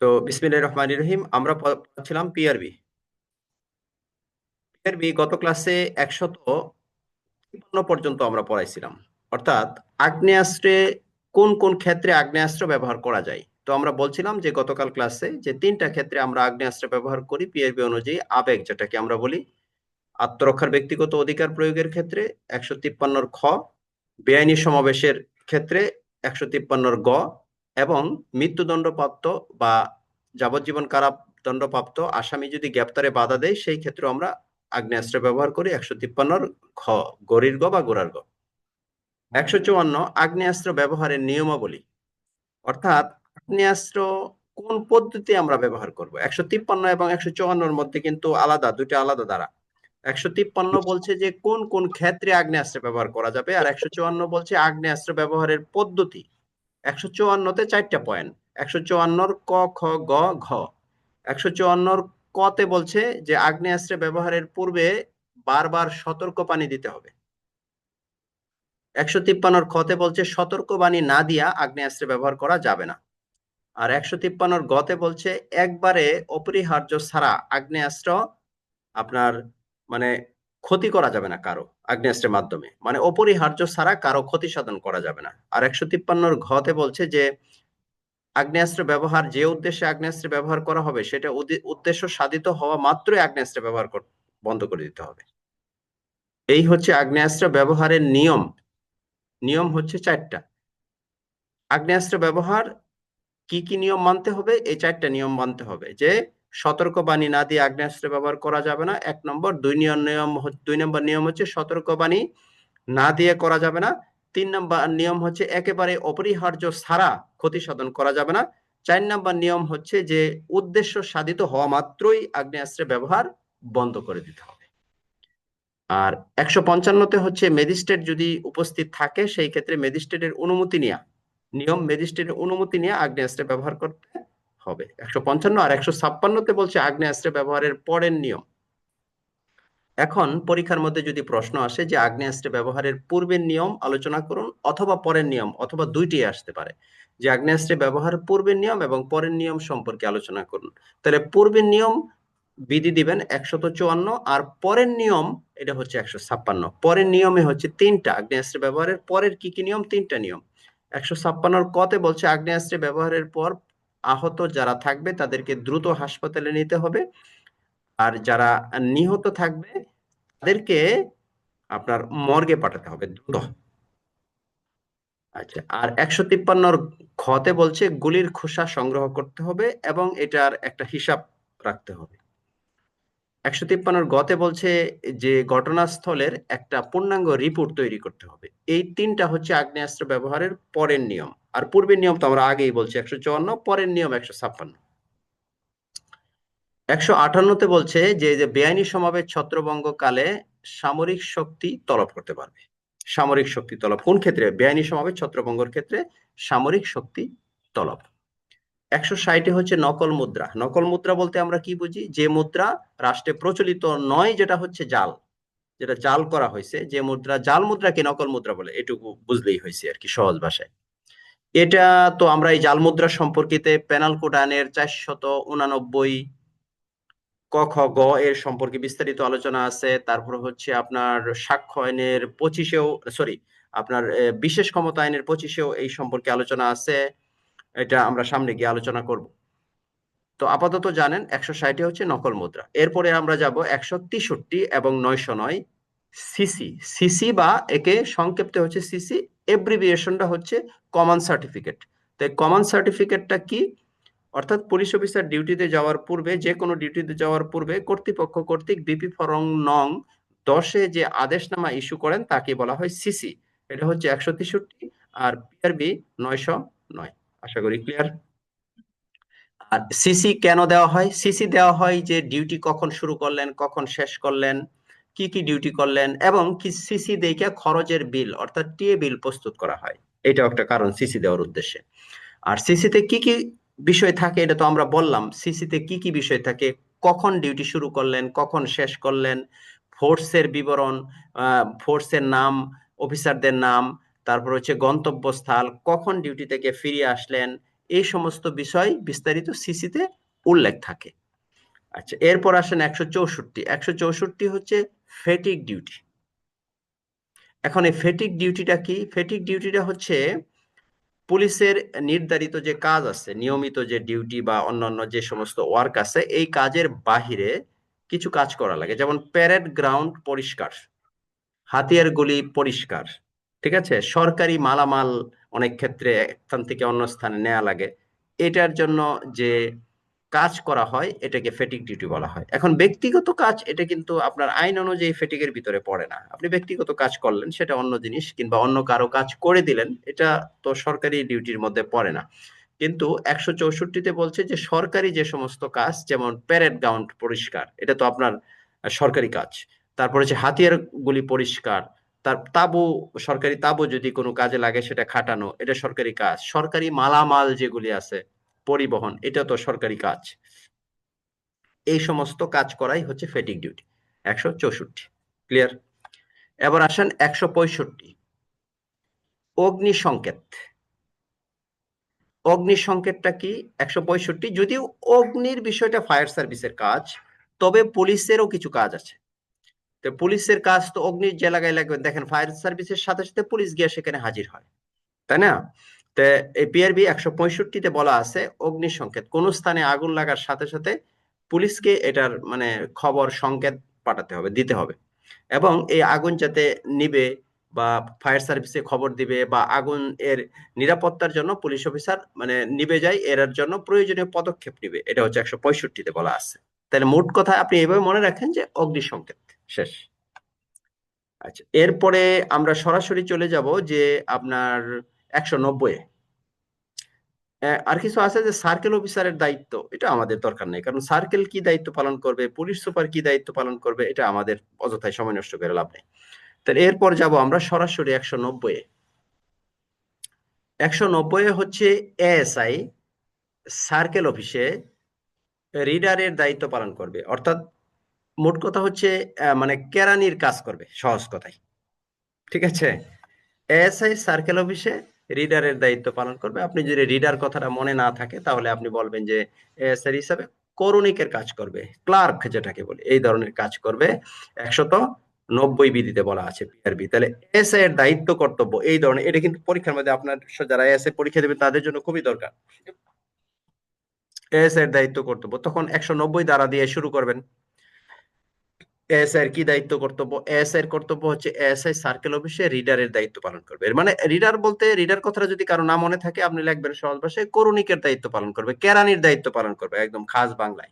তো বিসমিল্লাহির রহমানির রহিম, আমরা পড়ছিলাম পিআরবি। পিআরবি গত ক্লাসে 153 পর্যন্ত আমরা পড়াইছিলাম। অর্থাৎ আগ্নেয়াস্ত্রে কোন কোন ক্ষেত্রে আগ্নেয়াস্ত্র ব্যবহার করা যায়। তো আমরা বলছিলাম যে গতকাল ক্লাসে যে তিনটা ক্ষেত্রে আমরা আগ্নেয়াস্ত্র ব্যবহার করি পিআরবি অনুযায়ী। আবেগ, যেটাকে আমরা বলি আত্মরক্ষার ব্যক্তিগত অধিকার প্রয়োগের ক্ষেত্রে 153 খ, বেআইনি সমাবেশের ক্ষেত্রে 153 গ, এবং মৃত্যুদণ্ডপ্রাপ্ত বা যাবজ্জীবন কারাদণ্ডপ্রাপ্ত আসামি যদি গ্রেপ্তারে বাধা দেয় সেই ক্ষেত্রে আমরা আগ্নেয়াস্ত্র ব্যবহার করি 153 খ, গরির গ বা গোড়ার গ। 154 আগ্নেয়াস্ত্র ব্যবহারের নিয়মাবলী, অর্থাৎ আগ্নেয়াস্ত্র কোন পদ্ধতি আমরা ব্যবহার করব। 153 এবং 154 মধ্যে কিন্তু আলাদা, দুটো আলাদা ধারা। 153 বলছে যে কোন কোন ক্ষেত্রে আগ্নেয়াস্ত্র ব্যবহার করা যাবে, আর 154 বলছে আগ্নেয়াস্ত্র ব্যবহারের পদ্ধতি। 154তে 4টা পয়েন্ট। 154 ক, খ, গ, ঘ। 154 কতে বলছে যে আগ্নেয়াস্ত্র ব্যবহারের পূর্বে বারবার সতর্কবাণী দিতে হবে। 153 খতে বলছে সতর্কবাণী না দিয়া আগ্নেয়াস্ত্র ব্যবহার করা যাবে না। আর 153 গতে বলছে একবারে অপরিহার্য ছাড়া আগ্নেয়াস্ত্র আপনার মানে ক্ষতি করা যাবে না কারো আগ্নেয়াস্ত্রের মাধ্যমে, মানে অপরিহার্য ছাড়া কারো ক্ষতি সাধন করা যাবে না। আর 153 ঘতে বলছে যে আগ্নেয়াস্ত্র ব্যবহার, যে উদ্দেশ্যে আগ্নেয়াস্ত্র ব্যবহার করা হবে সেটা উদ্দেশ্য সাধিত হওয়া মাত্রই আগ্নেয়াস্ত্র ব্যবহার বন্ধ করে দিতে হবে। এই হচ্ছে আগ্নেয়াস্ত্র ব্যবহারের নিয়ম। নিয়ম হচ্ছে 4টা। আগ্নেয়াস্ত্র ব্যবহার কি কি নিয়ম মানতে হবে? এই 4টা নিয়ম মানতে হবে। যে সতর্কবাণী না দিয়ে আগ্নেয়াস্ত্র ব্যবহার করা যাবে না, 1 নম্বর। 2 নম্বর নিয়ম হচ্ছে সতর্কবাণী না দিয়ে করা যাবে না। 3 নম্বর নিয়ম হচ্ছে একেবারে অপরিহার্য ছাড়া ক্ষতি সাধন করা যাবে না। 4 নম্বর নিয়ম হচ্ছে যে উদ্দেশ্য সাধিত হওয়া মাত্রই আগ্নেয়াস্ত্রের ব্যবহার বন্ধ করে দিতে হবে। আর 155তে হচ্ছে ম্যাজিস্ট্রেট যদি উপস্থিত থাকে সেই ক্ষেত্রে ম্যাজিস্ট্রেটের অনুমতি নেওয়া নিয়ম। ম্যাজিস্ট্রেটের অনুমতি নিয়ে আগ্নেয়াস্ত্র ব্যবহার করতে হবে 155। আর 156তে বলছে আগ্নেয়াস্ত্র ব্যবহারের পরের নিয়ম। এখন পরীক্ষার মধ্যে যদি প্রশ্ন আসে যে আগ্নেয়াস্ত্র ব্যবহারের পূর্বের নিয়ম আলোচনা করুন অথবা পরের নিয়ম, অথবা দুইটি আসতে পারে, যে আগ্নেয়াস্ত্র ব্যবহার পূর্বের নিয়ম এবং পরের নিয়ম সম্পর্কে আলোচনা করুন, তাহলে পূর্বের নিয়ম বিধি দিবেন 154, আর পরের নিয়ম এটা হচ্ছে 156। পরের নিয়মে হচ্ছে তিনটা, আগ্নেয়াস্ত্র ব্যবহারের পরের কি কি নিয়ম? তিনটা নিয়ম। 156 কতে বলছে আগ্নেয়াস্ত্র ব্যবহারের পর আহত যারা থাকবে তাদেরকে দ্রুত হাসপাতালে নিতে হবে, আর যারা নিহত থাকবে তাদেরকে আপনার মর্গে পাঠাতে হবে দ্রুত। আচ্ছা, আর 153 খতে বলছে গুলির খোসা সংগ্রহ করতে হবে এবং এটার একটা হিসাব রাখতে হবে। 153 গতে বলছে যে ঘটনাস্থলের একটা পূর্ণাঙ্গ রিপোর্ট তৈরি করতে হবে। এই তিনটা হচ্ছে আগ্নেয়াস্ত্র ব্যবহারের পরের নিয়ম। আর পূর্বের নিয়ম তো আমরা আগেই বলছি 154, পরের নিয়ম 156। 158তে বলছে যে যে বেআইনি সমাবেশ ছত্রভঙ্গ কালে সামরিক শক্তি তলব করতে পারবে। সামরিক শক্তি তলব কোন ক্ষেত্রে? বেআইনি সমাবেশ ছত্রভঙ্গের ক্ষেত্রে সামরিক শক্তি তলব। 160 হচ্ছে নকল মুদ্রা। নকল মুদ্রা বলতে আমরা কি বুঝি? যে মুদ্রা রাষ্ট্রে প্রচলিত নয়, যেটা হচ্ছে জাল, যেটা জাল করা হয়েছে, যে মুদ্রা জাল মুদ্রাকে নকল মুদ্রা বলে, এটুকু বুঝলেই হয়েছে আর কি, সহজ ভাষায়। এটা তো আমরা এই জাল মুদ্রা সম্পর্কিতে পেনাল কোড আইনের 489 ক, খ, গ এর সম্পর্কে বিস্তারিত আলোচনা আছে। তারপর হচ্ছে আপনার সাক্ষ্য আইনের 25-এও, সরি, আপনার বিশেষ ক্ষমতা আইনের 25-এও এই সম্পর্কে আলোচনা আছে। এটা আমরা সামনে গিয়ে আলোচনা করব। তো আপাতত জানেন 160 হচ্ছে নকল মুদ্রা। এরপরে আমরা যাব 163 এবং 909 সিসি। সিসি বা একে সংক্ষেপে হচ্ছে সিসি, এব্রিভিয়েশনটা হচ্ছে কমন সার্টিফিকেট। তো কমন সার্টিফিকেটটা কি? অর্থাৎ পুলিশ অফিসার ডিউটিতে যাওয়ার পূর্বে, যে কোনো ডিউটিতে যাওয়ার পূর্বে কর্তৃপক্ষ কর্তৃক বিপি ফরম নং 10-এ যে আদেশনামা ইস্যু করেন তাকে বলা হয় সিসি। এটা হচ্ছে 163। আর পিআরবি 909। আশা করি ক্লিয়ার। আর সিসি কেন দেওয়া হয়? সিসি দেওয়া হয় যে ডিউটি কখন শুরু করলেন, কখন শেষ করলেন, কি কি ডিউটি করলেন, এবং কি সিসি দেখে খরচের বিল অর্থাৎ টিএ বিল প্রস্তুত করা হয়। এটাও একটা কারণ সিসি দেওয়ার উদ্দেশ্যে। আর সিসিতে কি কি বিষয় থাকে এটা তো আমরা বললাম। সিসিতে কি কি বিষয় থাকে? কখন ডিউটি শুরু করলেন, কখন শেষ করলেন, ফোর্সের বিবরণ, ফোর্সের নাম, অফিসারদের নাম, তারপর হচ্ছে গন্তব্যস্থল, কখন ডিউটি থেকে ফিরে আসলেন, এই সমস্ত বিষয় বিস্তারিত সিসিতে উল্লেখ থাকে। আচ্ছা, এরপর আসেন 164। 164 হচ্ছে ফেটিক ডিউটি। এখন এই ফেটিক ডিউটিটা কি? ফেটিক ডিউটিটা হচ্ছে পুলিশের নির্ধারিত যে কাজ আছে, নিয়মিত যে ডিউটি বা অন্যান্য যে সমস্ত ওয়ার্ক আছে, এই কাজের বাহিরে কিছু কাজ করা লাগে। যেমন প্যারেড গ্রাউন্ড পরিষ্কার, হাতিয়ার গুলি পরিষ্কার, ঠিক আছে, সরকারি মালামাল অনেক ক্ষেত্রে এক স্থান থেকে অন্য স্থানে নেওয়া লাগে। এটার জন্য যে কাজ করা হয় এটাকে ফেটিক ডিউটি বলা হয়। এখন ব্যক্তিগত কাজ, এটা কিন্তু আপনার আইন অনুযায়ী ফেটিকের ভিতরে পড়ে না। আপনি ব্যক্তিগত কাজ করলেন সেটা অন্য জিনিস, কিংবা অন্য কারো কাজ করে দিলেন, এটা তো সরকারি ডিউটির মধ্যে পড়ে না। কিন্তু 164-তে বলছে যে সরকারি যে সমস্ত কাজ, যেমন প্যারেড গ্রাউন্ড পরিষ্কার, এটা তো আপনার সরকারি কাজ। তারপরে হচ্ছে হাতিয়ার গুলি পরিষ্কার, তার তাবু, সরকারি তাবু যদি কোনো কাজে লাগে সেটা খাটানো, এটা সরকারি কাজ। সরকারি মালামাল যেগুলি আছে পরিবহন, এটা তো সরকারি কাজ। এই সমস্ত কাজ করাই হচ্ছে ফেটিক ডিউটি। 164 ক্লিয়ার। এবার আসেন 165, অগ্নি সংকেত। অগ্নি সংকেতটা কি? 165, যদিও অগ্নির বিষয়টা ফায়ার সার্ভিসের কাজ, তবে পুলিশেরও কিছু কাজ আছে। তো পুলিশের কাজ তো অগ্নির যে লাগাই লাগবে, দেখেন ফায়ার সার্ভিসের সাথে সাথে পুলিশ গিয়ে সেখানে হাজির হয়, তাই না? তো এই পিআরবি 165-তে বলা আছে অগ্নি সংকেত, কোন স্থানে আগুন লাগার সাথে সাথে পুলিশকে এটার মানে খবর সংকেত পাঠাতে হবে, দিতে হবে। এবং এই আগুন যাতে নিবে বা ফায়ার সার্ভিসে খবর দিবে, বা আগুন এর নিরাপত্তার জন্য পুলিশ অফিসার মানে নিবে যায়, এর জন্য প্রয়োজনীয় পদক্ষেপ নিবে, এটা হচ্ছে 165-তে বলা আছে। তাহলে মোট কথা আপনি এভাবে মনে রাখেন যে অগ্নি সংকেত শেষ। আচ্ছা, এরপরে আমরা সরাসরি চলে যাব যে আপনার 190-এ। আর কিছু আছে যে সার্কেল অফিসারের দায়িত্ব, এটা আমাদের দরকার নেই, কারণ সার্কেল কি দায়িত্ব পালন করবে, পুলিশ সুপার কি দায়িত্ব পালন করবে, এটা আমাদের অযথায় সময় নষ্ট করে লাভ নেই। তাহলে এরপর যাব আমরা সরাসরি 190-এ। 190-এ হচ্ছে এএসআই সার্কেল অফিসে রিডারের দায়িত্ব পালন করবে, অর্থাৎ মোট কথা হচ্ছে মানে কেরানির কাজ করবে সহজ কথায়, ঠিক আছে। এএসআই সার্কেল অফিসে রিডারের দায়িত্ব পালন করবে। আপনি যদি রিডার কথাটা মনে না থাকে তাহলে আপনি বলবেন যে এএসআই হিসাবে করণিকের কাজ করবে, ক্লার্ক যেটাকে বলে, এই ধরনের কাজ করবে। 190 বিধিতে বলা আছে পিআরবি। তাহলে এএসআই এর দায়িত্ব কর্তব্য এই ধরনের, এটা কিন্তু পরীক্ষার মধ্যে আপনার যারা এএসআই পরীক্ষা দেবে তাদের জন্য খুবই দরকার। এএসআই এর দায়িত্ব কর্তব্য তখন 190 দ্বারা দিয়ে শুরু করবেন। এএসআই এর কি দায়িত্ব কর্তব্য? এএসআই এর কর্তব্য হচ্ছে এএসআই সার্কেল অফিসে রিডারের দায়িত্ব পালন করবে। এর মানে রিডার বলতে, রিডার কথাটা যদি কারো না মনে থাকে আপনি লিখবেন সহজ ভাষায়, করণিকের দায়িত্ব পালন করবে, কেরানির দায়িত্ব পালন করবে, একদম খাস বাংলায়।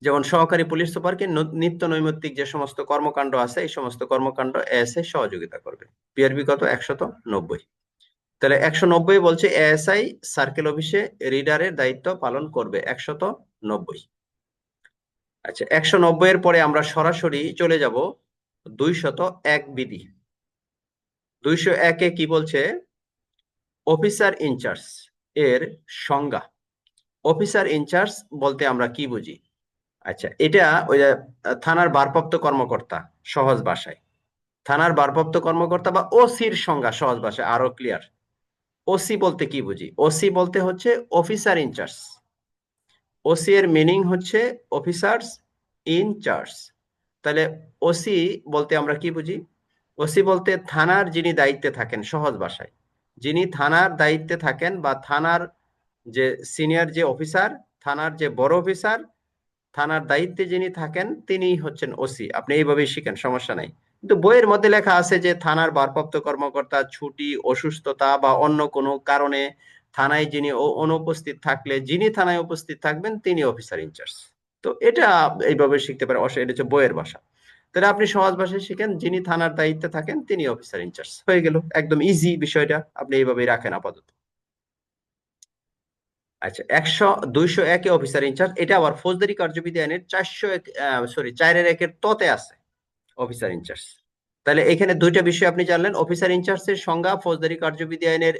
যেমন সহকারী পুলিশ সুপারকে নিত্য নৈমিত্তিক যে সমস্ত কর্মকাণ্ড আছে এই সমস্ত কর্মকাণ্ড এএসআই সহযোগিতা করবে। পিআরবি কত? 190। তাহলে 190 বলছে এএসআই সার্কেল অফিসে রিডারের দায়িত্ব পালন করবে, 190। আচ্ছা, 190 এর পরে আমরা সরাসরি চলে যাব 201 বিধি। 201-এ কি বলছে? অফিসার ইনচার্জ এর সংজ্ঞা। অফিসার ইনচার্জ বলতে আমরা কি বুঝি? আচ্ছা, এটা ওই যে থানার ভারপ্রাপ্ত কর্মকর্তা, সহজ ভাষায় থানার ভারপ্রাপ্ত কর্মকর্তা বা ওসির সংজ্ঞা সহজ ভাষায় আরো ক্লিয়ার। ওসি বলতে কি বুঝি? ওসি বলতে হচ্ছে অফিসার ইনচার্জ। ওসি এর মিনিং হচ্ছে অফিসার্স ইনচার্জ। তাহলে ওসি বলতে আমরা কি বুঝি? ওসি বলতে থানার যিনি দায়িত্বে থাকেন, সহজ ভাষায় যিনি থানার দায়িত্বে থাকেন, বা থানার যে সিনিয়র যে অফিসার, থানার যে বড় অফিসার, থানার দায়িত্বে যিনি থাকেন তিনি হচ্ছেন ওসি। আপনি এইভাবেই শিখেন, সমস্যা নাই। কিন্তু বইয়ের মধ্যে লেখা আছে যে থানার ভারপ্রাপ্ত কর্মকর্তা ছুটি, অসুস্থতা বা অন্য কোনো কারণে থানায় যিনি অনুপস্থিত থাকলে, যিনি থানায় উপস্থিত থাকবেন তিনি অফিসার ইনচার্জ। তো এটা এইভাবে শিখতে পারে, এটা হচ্ছে বইয়ের ভাষা। তাহলে আপনি সহজ ভাষায় শিখেন, যিনি থানার দায়িত্বে থাকেন তিনি অফিসার ইনচার্জ, হয়ে গেল। একদম ইজি বিষয়টা, আপনি এইভাবেই রাখেন আপাতত। আচ্ছা, 201-এ অফিসার ইনচার্জ, এটা আবার ফৌজদারি কার্যবিধি আইনের 401, সরি 4-এর 1-এর তে আছে অফিসার ইনচার্জ। তাহলে এখানে দুইটা বিষয় আপনি জানলেন, অফিসার ইনচার্জের সংজ্ঞা ফৌজদারি কার্যবিধি আইনের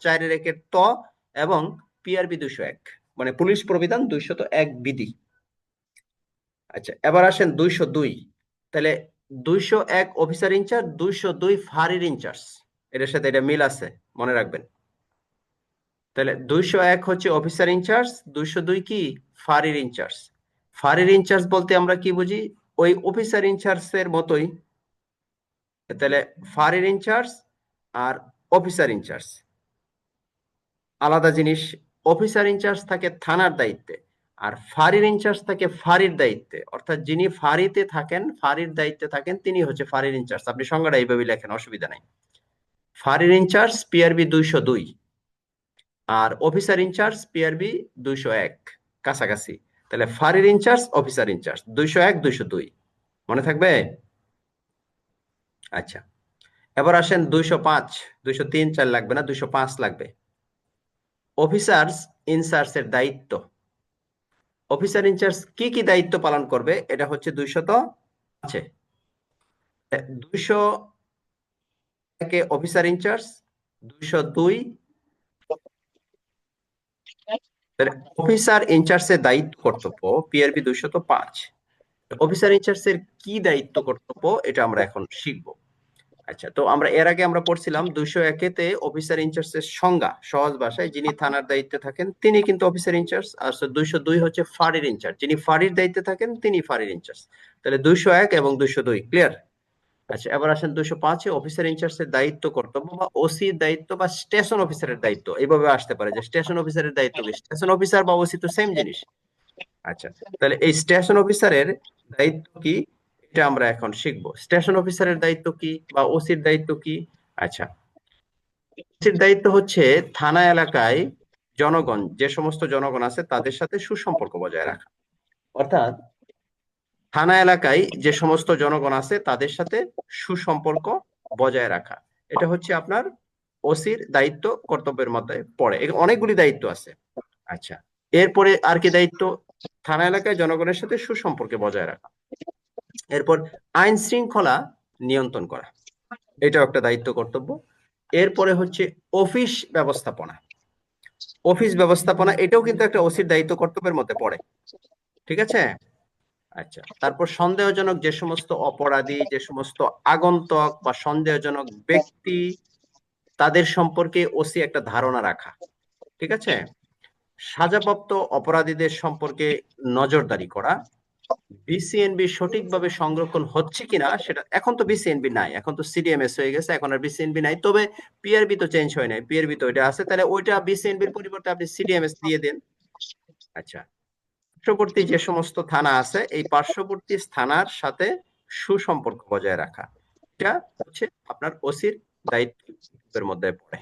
4-এর 1-এর এবং পিআরবি 201, মানে পুলিশ প্রবিধান 201 বিধি। আচ্ছা, এবার আসেন 202। তাহলে 201 অফিসার ইনচার্জ, 202 ফাঁড়ির ইনচার্জ, এটার সাথে এটা মিল আছে, মনে রাখবেন। তাহলে 201 হচ্ছে অফিসার ইনচার্জ, 202 কি ফাঁড়ির ইনচার্জ। ফাঁড়ির ইনচার্জ বলতে আমরা কি বুঝি, ওই অফিসার ইনচার্জের মতোই। তাহলে ফাঁড়ির ইনচার্জ আর অফিসার ইনচার্জ আলাদা জিনিস। অফিসার ইনচার্জ থাকে থানার দায়িত্বে, আর ফাঁড়ির ইনচার্জ থাকে ফাঁড়ির দায়িত্বে। অর্থাৎ যিনি ফাঁড়িতে থাকেন, ফাঁড়ির দায়িত্বে থাকেন, তিনি হচ্ছে ফাঁড়ির ইনচার্জ। আপনি সংজ্ঞাটা এইভাবে লেখেন, অসুবিধা নাই। ফাঁড়ির ইনচার্জ পিআরবি 202, আর অফিসার ইনচার্জ পিআরবি 201, কাছাকাছি। তাহলে ফাঁড়ির ইনচার্জ অফিসার ইনচার্জ 201 202 মনে থাকবে। আচ্ছা, এবার আসেন 205, 203 4 লাগবে না, 205 লাগবে। অফিসার্স ইনচার্জ এর দায়িত্ব। অফিসার ইনচার্জ কি কি দায়িত্ব পালন করবে, এটা হচ্ছে 205। 201 অফিসার ইনচার্জ, 202 অফিসার ইনচার্জের দায়িত্ব কর্তব্য পিআরবি 205। অফিসার ইনচার্জের কি দায়িত্ব কর্তব্য এটা আমরা এখন শিখব। আচ্ছা, তো আমরা এর আগে আমরা পড়ছিলাম 201-তে অফিসার ইনচার্জের সংজ্ঞা, সহজ ভাষায় যিনি থানার দায়িত্বে থাকেন তিনি কিন্তু অফিসার ইনচার্জ। আর 202 হচ্ছে ফাঁড়ির ইনচার্জ, যিনি ফাঁড়ির দায়িত্বে থাকেন তিনি ফাঁড়ির ইনচার্জ। তাহলে 201 এবং 202 ক্লিয়ার। আচ্ছা, এবার আসেন 205-এ অফিসার ইনচার্জের দায়িত্ব কর্তব্য বা ওসির দায়িত্ব বা স্টেশন অফিসারের দায়িত্ব। এইভাবে আসতে পারে যে স্টেশন অফিসারের দায়িত্ব কি, স্টেশন অফিসার বা ওসি তো সেম জিনিস। আচ্ছা, তাহলে এই স্টেশন অফিসারের দায়িত্ব কি এটা আমরা এখন শিখব। স্টেশন অফিসারের দায়িত্ব কি বা ওসির দায়িত্ব কি? আচ্ছা, ওসির দায়িত্ব হচ্ছে থানা এলাকায় জনগণ, যে সমস্ত জনগণ আছে তাদের সাথে সুসম্পর্ক বজায় রাখা। অর্থাৎ থানা এলাকায় যে সমস্ত জনগণ আছে তাদের সাথে সুসম্পর্ক বজায় রাখা, এটা হচ্ছে আপনার ওসির দায়িত্ব কর্তব্যের মধ্যে পড়ে। অনেকগুলি দায়িত্ব আছে। আচ্ছা, এরপরে আর কি দায়িত্ব? থানা এলাকায় জনগণের সাথে সুসম্পর্কে বজায় রাখা। এরপর আইন শৃঙ্খলা নিয়ন্ত্রণ করা, এটাও একটা দায়িত্ব কর্তব্য। এরপরে হচ্ছে অফিস ব্যবস্থাপনা। অফিস ব্যবস্থাপনা এটাও কিন্তু একটা ওসির দায়িত্ব কর্তব্যের মধ্যে পড়ে, ঠিক আছে। আচ্ছা, তারপর সন্দেহজনক যে সমস্ত অপরাধী, যে সমস্ত আগন্তুক বা সন্দেহজনক ব্যক্তি, তাদের সম্পর্কে ওসি একটা ধারণা রাখা, ঠিক আছে। সাজাপ্রাপ্ত অপরাধীদের সম্পর্কে নজরদারি করা। বিসিএনবি সঠিকভাবে সংরক্ষণ হচ্ছে কিনা সেটা, এখন তো বিসিএনবি নাই, এখন তো সিডিএমএস হয়ে গেছে, এখন আর বিসিএনবি নাই। তবে পিআরবি তো চেঞ্জ হয় নাই, পিআরবি তো ওইটা আছে, তাহলে ওইটা বিসিএনবির পরিবর্তে আপনি সিডিএমএস দিয়ে দেন। আচ্ছা, পার্শ্ববর্তী যে সমস্ত থানা আছে এই পার্শ্ববর্তী থানার সাথে সুসম্পর্ক বজায় রাখা, এটা হচ্ছে আপনার ওসির দায়িত্বের মধ্যে পড়ে।